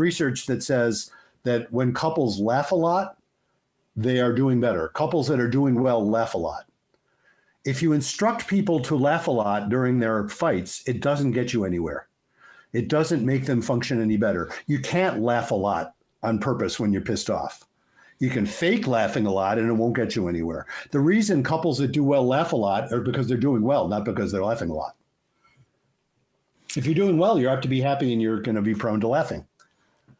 research that says that when couples laugh a lot, they are doing better. Couples that are doing well laugh a lot. If you instruct people to laugh a lot during their fights, it doesn't get you anywhere. It doesn't make them function any better. You can't laugh a lot on purpose when you're pissed off. You can fake laughing a lot and it won't get you anywhere. The reason couples that do well laugh a lot are because they're doing well, not because they're laughing a lot. If you're doing well, you have to be happy and you're going to be prone to laughing.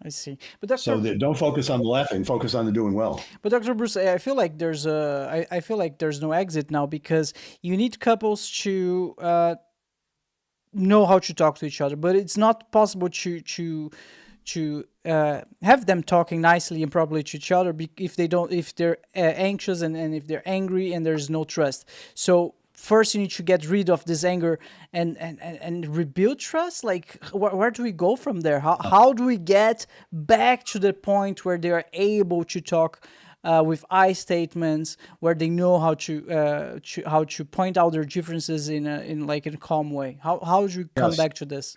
I see. But Dr. So don't focus on the laughing, focus on the doing well. But Dr. Bruce, I feel like there's no exit now, because you need couples to know how to talk to each other, but it's not possible to have them talking nicely and properly to each other if they're anxious and if they're angry and there's no trust. So first you need to get rid of this anger and rebuild trust. Like, where do we go from there? How do we get back to the point where they are able to talk with I statements, where they know how to point out their differences in a calm way? How do you come back to this?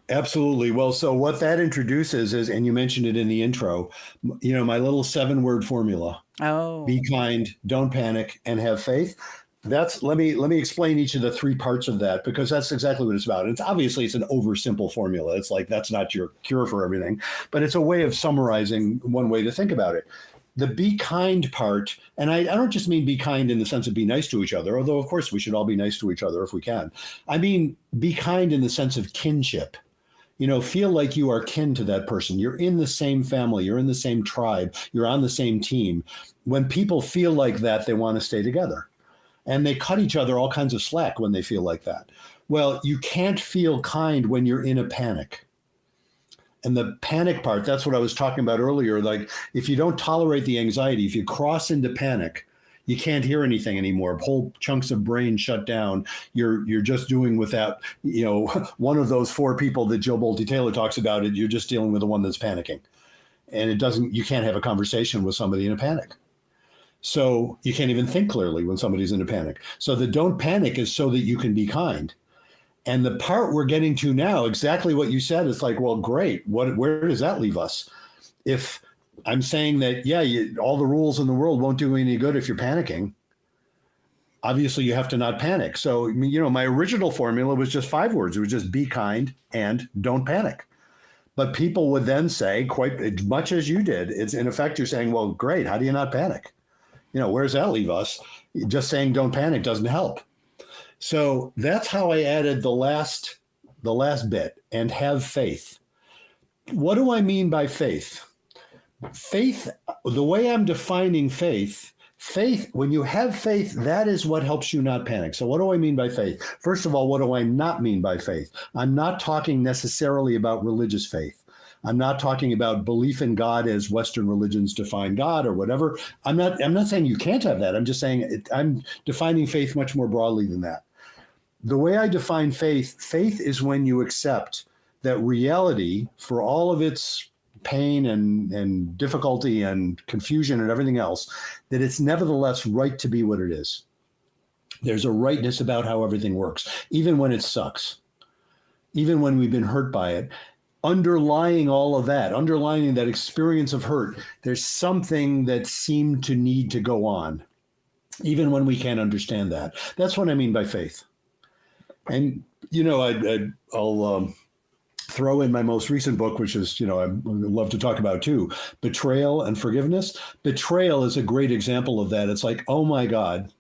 Absolutely. Well, so what that introduces is, and you mentioned it in the intro, my little 7-word formula. Oh. Be kind, don't panic, and have faith. Let me explain each of the 3 parts of that, because that's exactly what it's about. It's an oversimple formula. It's like, that's not your cure for everything, but it's a way of summarizing one way to think about it. The be kind part, and I don't just mean be kind in the sense of be nice to each other, although of course we should all be nice to each other if we can. I mean, be kind in the sense of kinship. Feel like you are kin to that person. You're in the same family. You're in the same tribe. You're on the same team. When people feel like that, they want to stay together. And they cut each other all kinds of slack when they feel like that. Well, you can't feel kind when you're in a panic. And the panic part, that's what I was talking about earlier. Like, if you don't tolerate the anxiety, if you cross into panic, you can't hear anything anymore. Whole chunks of brain shut down. You're just doing without, one of those 4 people that Jill Bolte Taylor talks about. You're just dealing with the one that's panicking. And you can't have a conversation with somebody in a panic. So you can't even think clearly when somebody's in a panic. So the don't panic is so that you can be kind. And the part we're getting to now, exactly what you said, it's like, well, great. Where does that leave us? If I'm saying that, all the rules in the world won't do any good if you're panicking, obviously you have to not panic. So, my original formula was just 5 words. It was just be kind and don't panic. But people would then say, quite as much as you did, it's in effect, you're saying, well, great. How do you not panic? Where does that leave us? Just saying don't panic doesn't help. So that's how I added the last bit, and have faith. What do I mean by faith? Faith, the way I'm defining faith, when you have faith, that is what helps you not panic. So what do I mean by faith? First of all, what do I not mean by faith? I'm not talking necessarily about religious faith. I'm not talking about belief in God as Western religions define God or whatever. I'm not saying you can't have that. I'm just saying I'm defining faith much more broadly than that. The way I define faith is when you accept that reality, for all of its pain and difficulty and confusion and everything else, that it's nevertheless right to be what it is. There's a rightness about how everything works, even when it sucks, even when we've been hurt by it. Underlying all of that, underlying that experience of hurt, there's something that seemed to need to go on, even when we can't understand that. That's what I mean by faith. And, I'll throw in my most recent book, which is, I love to talk about too, Betrayal and Forgiveness. Betrayal is a great example of that. It's like, oh my God,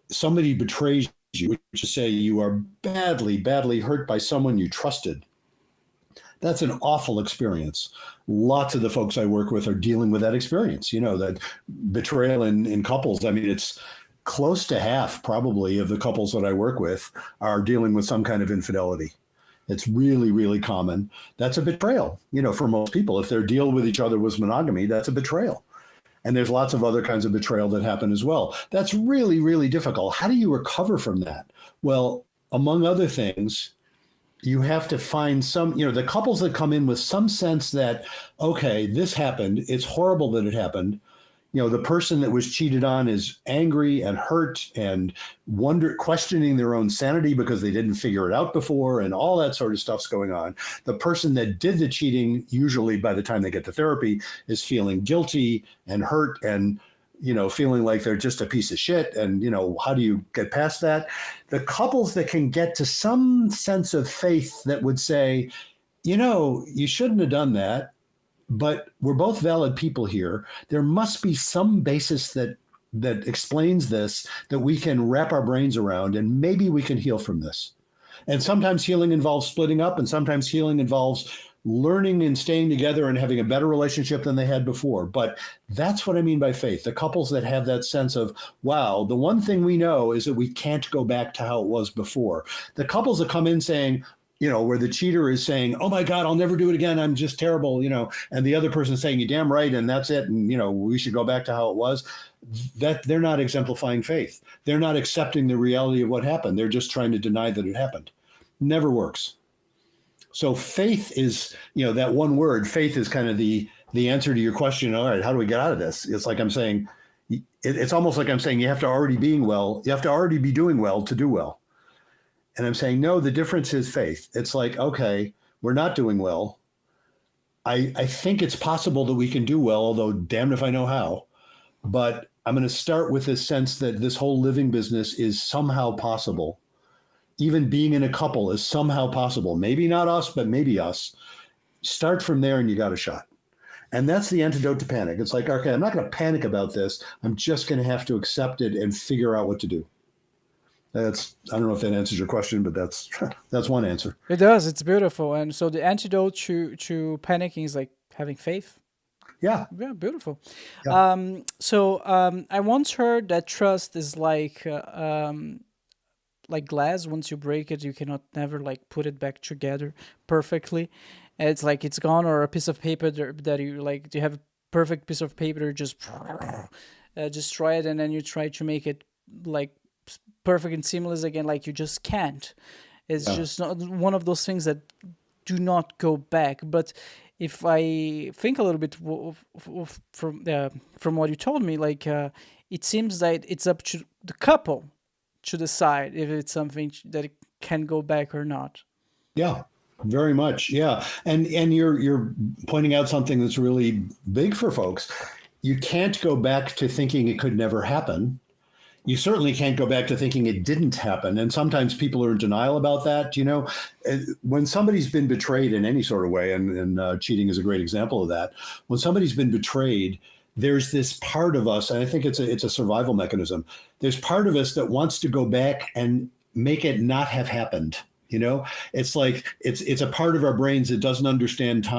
somebody betrays you, which is say you are badly, badly hurt by someone you trusted. That's an awful experience. Lots of the folks I work with are dealing with that experience, that betrayal in couples. I mean, it's close to half probably of the couples that I work with are dealing with some kind of infidelity. It's really, really common. That's a betrayal, for most people. If their deal with each other was monogamy, that's a betrayal. And there's lots of other kinds of betrayal that happen as well. That's really, really difficult. How do you recover from that? Well, among other things, you have to find some, the couples that come in with some sense that, okay, this happened. It's horrible that it happened. The person that was cheated on is angry and hurt and questioning their own sanity because they didn't figure it out before, and all that sort of stuff's going on. The person that did the cheating, usually by the time they get to therapy, is feeling guilty and hurt and feeling like they're just a piece of shit. And how do you get past that? The couples that can get to some sense of faith that would say, you shouldn't have done that, but we're both valid people here. There must be some basis that explains this, that we can wrap our brains around, and maybe we can heal from this. And sometimes healing involves splitting up, and sometimes healing involves learning and staying together and having a better relationship than they had before. But that's what I mean by faith. The couples that have that sense of, wow, the one thing we know is that we can't go back to how it was before. The couples that come in saying, where the cheater is saying, oh my God, I'll never do it again, I'm just terrible, and the other person saying, you're damn right, and that's it, and we should go back to how it was, that they're not exemplifying faith. They're not accepting the reality of what happened. They're just trying to deny that it happened. Never works. So faith is, that one word, faith is kind of the answer to your question. All right, how do we get out of this? It's like I'm saying, it's almost like I'm saying you have to already be doing well to do well. And I'm saying, no, the difference is faith. It's like, okay, we're not doing well. I think it's possible that we can do well, although damned if I know how. But I'm going to start with this sense that this whole living business is somehow possible. Even being in a couple is somehow possible. Maybe not us, but maybe us. Start from there and you got a shot. And that's the antidote to panic. It's like, okay, I'm not going to panic about this. I'm just going to have to accept it and figure out what to do. I don't know if that answers your question, but that's one answer. It does. It's beautiful. And so the antidote to panicking is like having faith. Yeah. Yeah, beautiful. Yeah. I once heard that trust is like glass. Once you break it, you cannot never like put it back together perfectly. It's like it's gone, or a piece of paper that you like. You have a perfect piece of paper, just destroy it, and then you try to make it like perfect and seamless again. Like you just can't. It's just not one of those things that do not go back. But if I think a little bit from what you told me, like it seems that it's up to the couple to decide if it's something that it can go back or not. Yeah, very much. Yeah. And you're pointing out something that's really big for folks. You can't go back to thinking it could never happen. You certainly can't go back to thinking it didn't happen. And sometimes people are in denial about that. When somebody's been betrayed in any sort of way, and cheating is a great example of that. When somebody's been betrayed, there's this part of us, and I think it's a survival mechanism. There's part of us that wants to go back and make it not have happened. It's like it's a part of our brains that doesn't understand time.